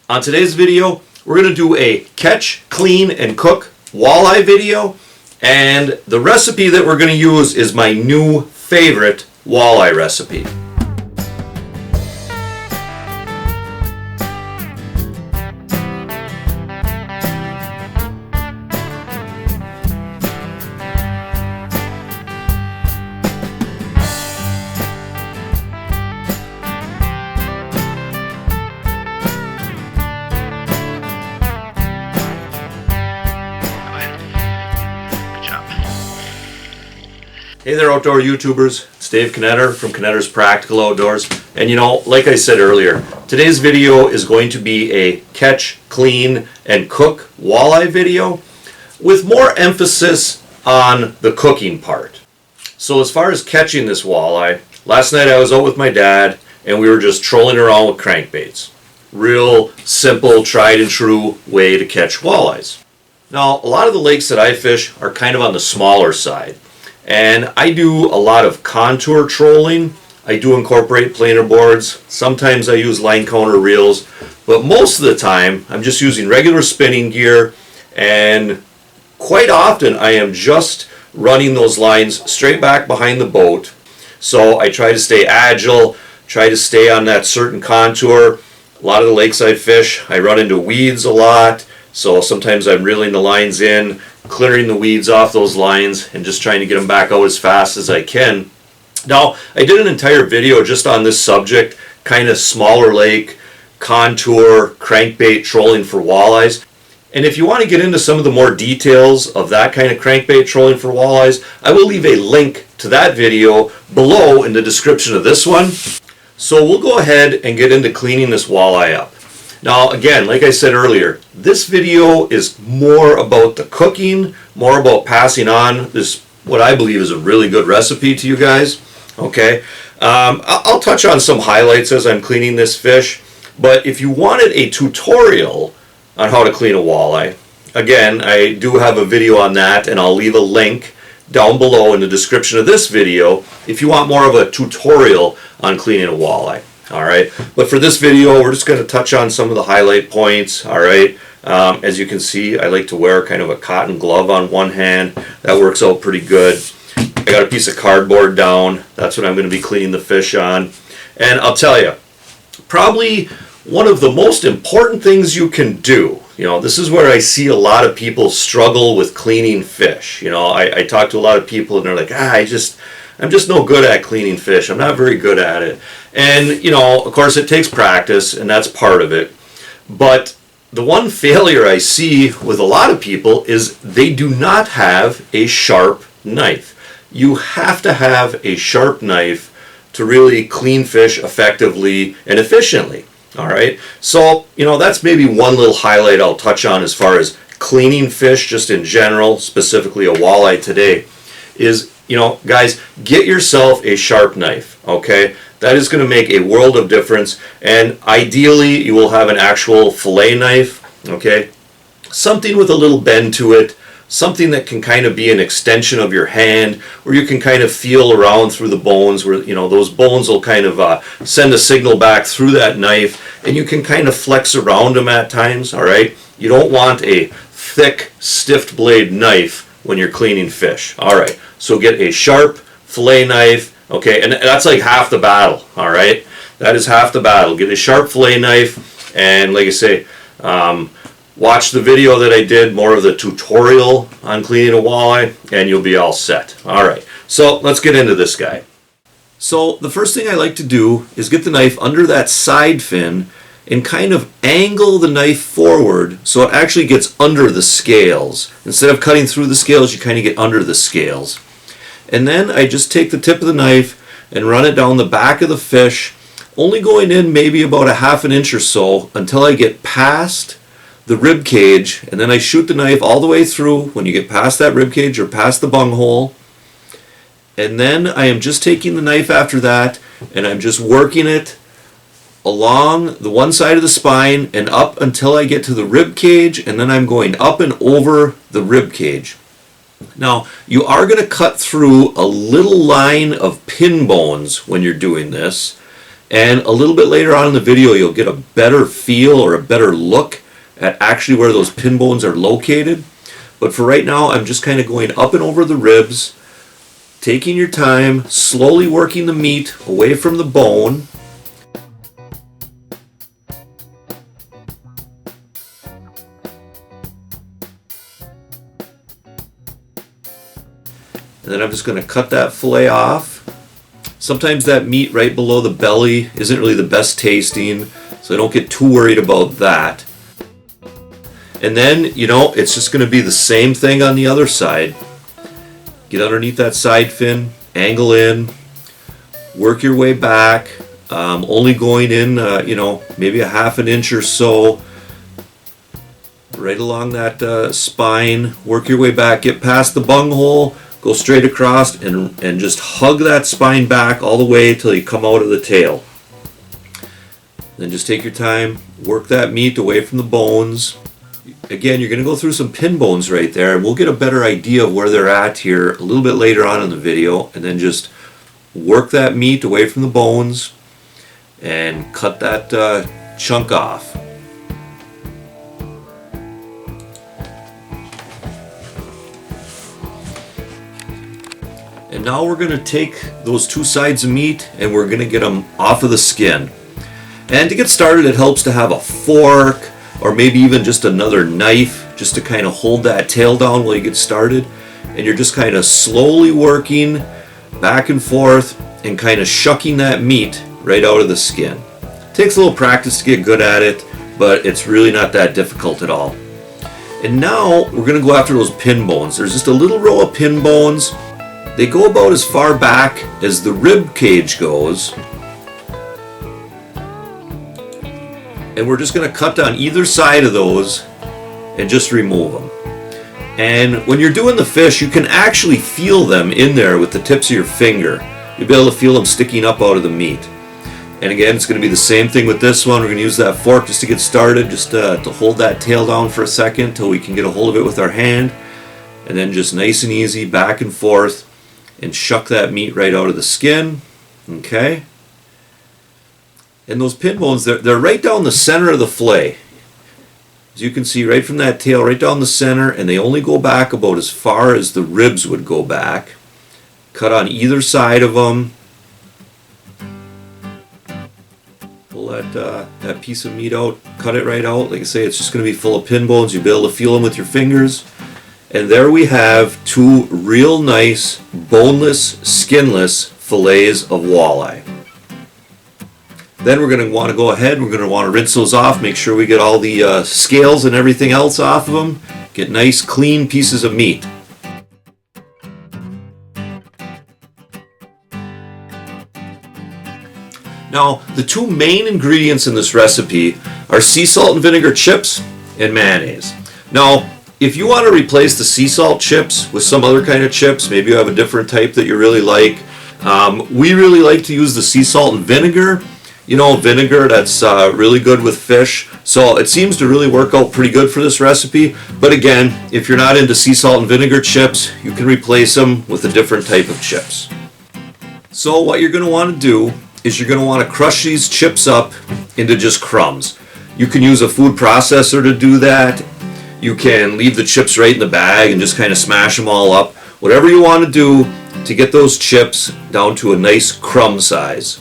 On today's video, we're going to do a catch, clean, and cook walleye video, and the recipe that we're going to use is my new favorite walleye recipe. Hey there, outdoor YouTubers. It's Dave Knetter from Knetter's Practical Outdoors. And like I said earlier, today's video is going to be a catch, clean, and cook walleye video with more emphasis on the cooking part. So as far as catching this walleye, last night I was out with my dad and we were just trolling around with crankbaits. Real simple, tried and true way to catch walleyes. Now, a lot of the lakes that I fish are kind of on the smaller side. And I do a lot of contour trolling. I do incorporate planer boards. Sometimes I use line counter reels, but most of the time I'm just using regular spinning gear, and quite often I am just running those lines straight back behind the boat. So I try to stay agile, try to stay on that certain contour. A lot of the lakes I fish, I run into weeds a lot, so sometimes I'm reeling the lines in, clearing the weeds off those lines and just trying to get them back out as fast as I can. Now, I did an entire video just on this subject, kind of smaller lake, contour, crankbait trolling for walleyes. And if you want to get into some of the more details of that kind of crankbait trolling for walleyes, I will leave a link to that video below in the description of this one. So we'll go ahead and get into cleaning this walleye up. Now again, like I said earlier, this video is more about the cooking, more about passing on this, what I believe is a really good recipe to you guys. Okay, I'll touch on some highlights as I'm cleaning this fish, but if you wanted a tutorial on how to clean a walleye, again, I do have a video on that, and I'll leave a link down below in the description of this video if you want more of a tutorial on cleaning a walleye. Alright, but for this video we're just going to touch on some of the highlight points. Alright, as you can see, I like to wear kind of a cotton glove on one hand. That works out pretty good. I got a piece of cardboard down. That's what I'm going to be cleaning the fish on. And I'll tell you, probably one of the most important things you can do, this is where I see a lot of people struggle with cleaning fish. I talk to a lot of people and they're like, I'm just no good at cleaning fish. I'm not very good at it. And, of course it takes practice, and that's part of it. But the one failure I see with a lot of people is they do not have a sharp knife. You have to have a sharp knife to really clean fish effectively and efficiently. All right? So, that's maybe one little highlight I'll touch on as far as cleaning fish just in general, specifically a walleye today, is guys, get yourself a sharp knife, okay? That is going to make a world of difference, and ideally you will have an actual fillet knife, okay? Something with a little bend to it, something that can kind of be an extension of your hand, where you can kind of feel around through the bones, where, those bones will kind of send a signal back through that knife, and you can kind of flex around them at times, all right? You don't want a thick, stiff blade knife when you're cleaning fish. All right, so get a sharp fillet knife, okay, and that's like half the battle, all right? That is half the battle. Get a sharp fillet knife, and like I say, watch the video that I did, more of the tutorial on cleaning a walleye, and you'll be all set. All right, so let's get into this guy. So the first thing I like to do is get the knife under that side fin and kind of angle the knife forward so it actually gets under the scales. Instead of cutting through the scales, you kind of get under the scales. And then I just take the tip of the knife and run it down the back of the fish, only going in maybe about a half an inch or so until I get past the rib cage, and then I shoot the knife all the way through when you get past that rib cage or past the bung hole. And then I am just taking the knife after that and I'm just working it along the one side of the spine and up until I get to the rib cage, and then I'm going up and over the rib cage. Now, you are going to cut through a little line of pin bones when you're doing this, And a little bit later on in the video, you'll get a better feel or a better look at actually where those pin bones are located. But for right now, I'm just kind of going up and over the ribs, taking your time, slowly working the meat away from the bone. And then I'm just going to cut that fillet off. Sometimes that meat right below the belly isn't really the best tasting, so I don't get too worried about that. And then, you know, it's just going to be the same thing on the other side. Get underneath that side fin, angle in, work your way back, only going in, you know, maybe a half an inch or so, right along that spine, work your way back, get past the bunghole, go straight across and just hug that spine back all the way till you come out of the tail. Then just take your time, work that meat away from the bones. Again, you're going to go through some pin bones right there, and we'll get a better idea of where they're at here a little bit later on in the video. And then just work that meat away from the bones and cut that chunk off. And now we're going to take those two sides of meat and we're going to get them off of the skin. And to get started, it helps to have a fork or maybe even just another knife just to kind of hold that tail down while you get started. And you're just kind of slowly working back and forth and kind of shucking that meat right out of the skin. It takes a little practice to get good at it, but it's really not that difficult at all. And now we're going to go after those pin bones. There's just a little row of pin bones. They go about as far back as the rib cage goes. And we're just going to cut down either side of those and just remove them. And when you're doing the fish, you can actually feel them in there with the tips of your finger. You'll be able to feel them sticking up out of the meat. And again, it's going to be the same thing with this one. We're going to use that fork just to get started, just to hold that tail down for a second till we can get a hold of it with our hand. And then just nice and easy, back and forth, and shuck that meat right out of the skin. Okay? And those pin bones, they're right down the center of the fillet. As you can see, right from that tail, right down the center, and they only go back about as far as the ribs would go back. Cut on either side of them. Pull that piece of meat out, cut it right out. Like I say, it's just going to be full of pin bones. You'll be able to feel them with your fingers. And there we have two real nice, boneless, skinless fillets of walleye. Then we're going to want to go ahead, we're going to want to rinse those off, make sure we get all the scales and everything else off of them. Get nice, clean pieces of meat. Now, the two main ingredients in this recipe are sea salt and vinegar chips and mayonnaise. Now, if you want to replace the sea salt chips with some other kind of chips, maybe you have a different type that you really like. We really like to use the sea salt and vinegar. You know, vinegar, that's really good with fish. So it seems to really work out pretty good for this recipe. But again, if you're not into sea salt and vinegar chips, you can replace them with a different type of chips. So what you're going to want to do is you're going to want to crush these chips up into just crumbs. You can use a food processor to do that. You can leave the chips right in the bag and just kind of smash them all up. Whatever you want to do to get those chips down to a nice crumb size.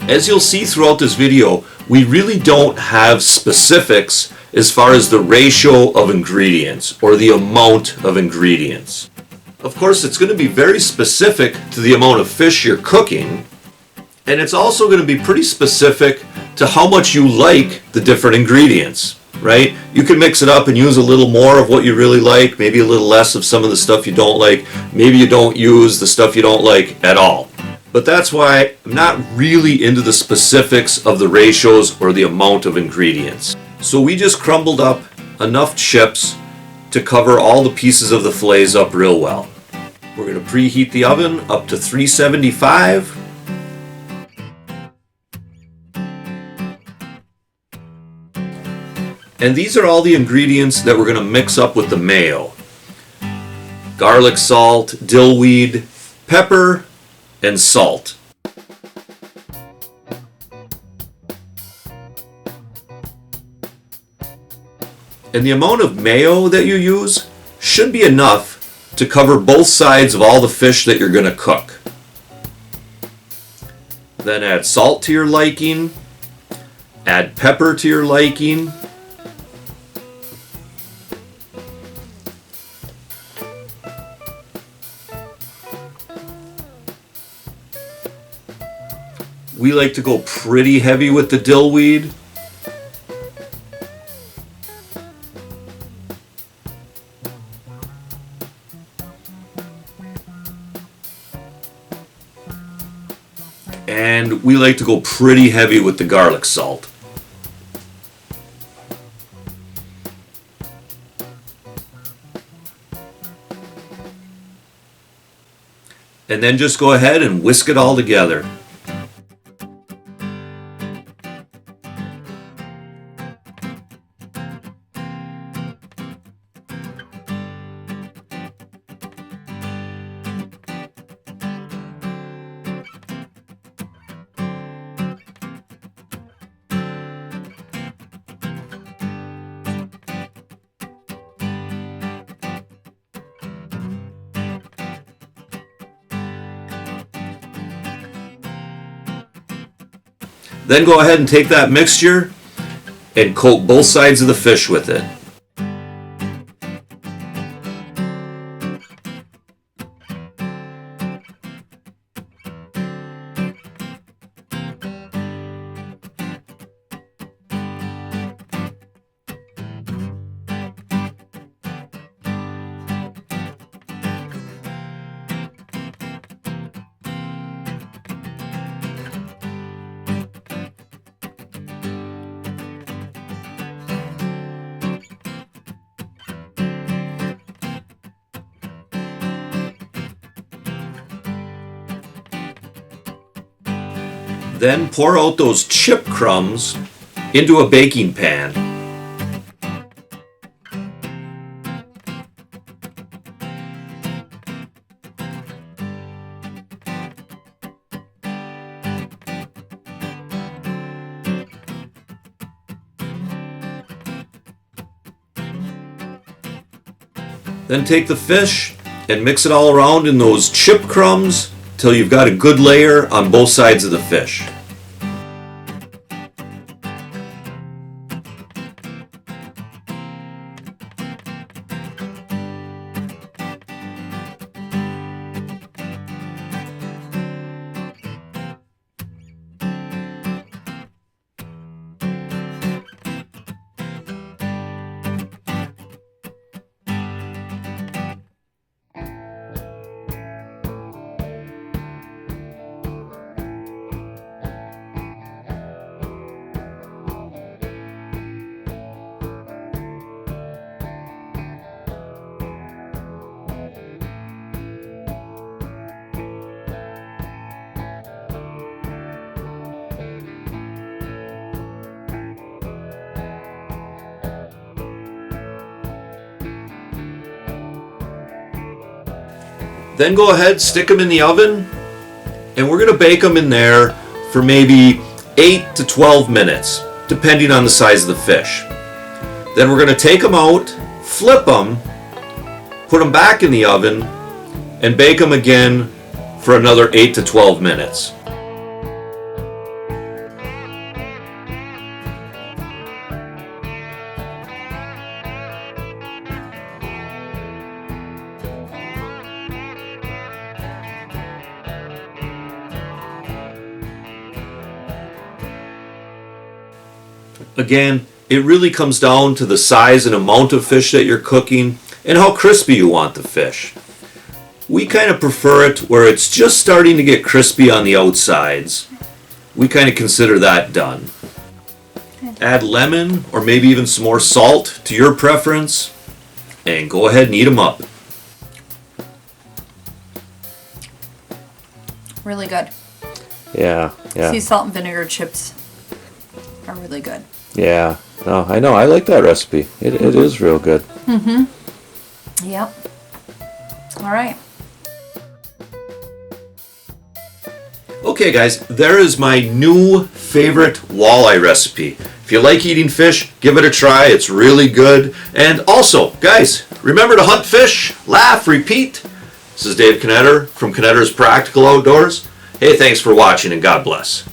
As you'll see throughout this video, we really don't have specifics as far as the ratio of ingredients or the amount of ingredients. Of course, it's going to be very specific to the amount of fish you're cooking, and it's also going to be pretty specific to how much you like the different ingredients, right? You can mix it up and use a little more of what you really like, maybe a little less of some of the stuff you don't like. Maybe you don't use the stuff you don't like at all. But that's why I'm not really into the specifics of the ratios or the amount of ingredients. So we just crumbled up enough chips to cover all the pieces of the fillets up real well. We're going to preheat the oven up to 375. And these are all the ingredients that we're going to mix up with the mayo. Garlic salt, dill weed, pepper, and salt. And the amount of mayo that you use should be enough to cover both sides of all the fish that you're going to cook. Then add salt to your liking, add pepper to your liking, we like to go pretty heavy with the dill weed. And we like to go pretty heavy with the garlic salt. And then just go ahead and whisk it all together. Then go ahead and take that mixture and coat both sides of the fish with it. Then pour out those chip crumbs into a baking pan. Then take the fish and mix it all around in those chip crumbs till you've got a good layer on both sides of the fish. Then go ahead, stick them in the oven, and we're going to bake them in there for maybe 8 to 12 minutes, depending on the size of the fish. Then we're going to take them out, flip them, put them back in the oven, and bake them again for another 8 to 12 minutes. Again, it really comes down to the size and amount of fish that you're cooking and how crispy you want the fish. We kind of prefer it where it's just starting to get crispy on the outsides. We kind of consider that done. Add lemon or maybe even some more salt to your preference and go ahead and eat them up. Really good. Yeah. Sea salt and vinegar chips are really good. Yeah. No, I know. I like that recipe. It is real good. Mm-hmm. Yep. All right. Okay guys, there is my new favorite walleye recipe. If you like eating fish, give it a try. It's really good. And also, guys, remember to hunt fish, laugh, repeat. This is Dave Knetter from Knetter's Practical Outdoors. Hey, thanks for watching and God bless.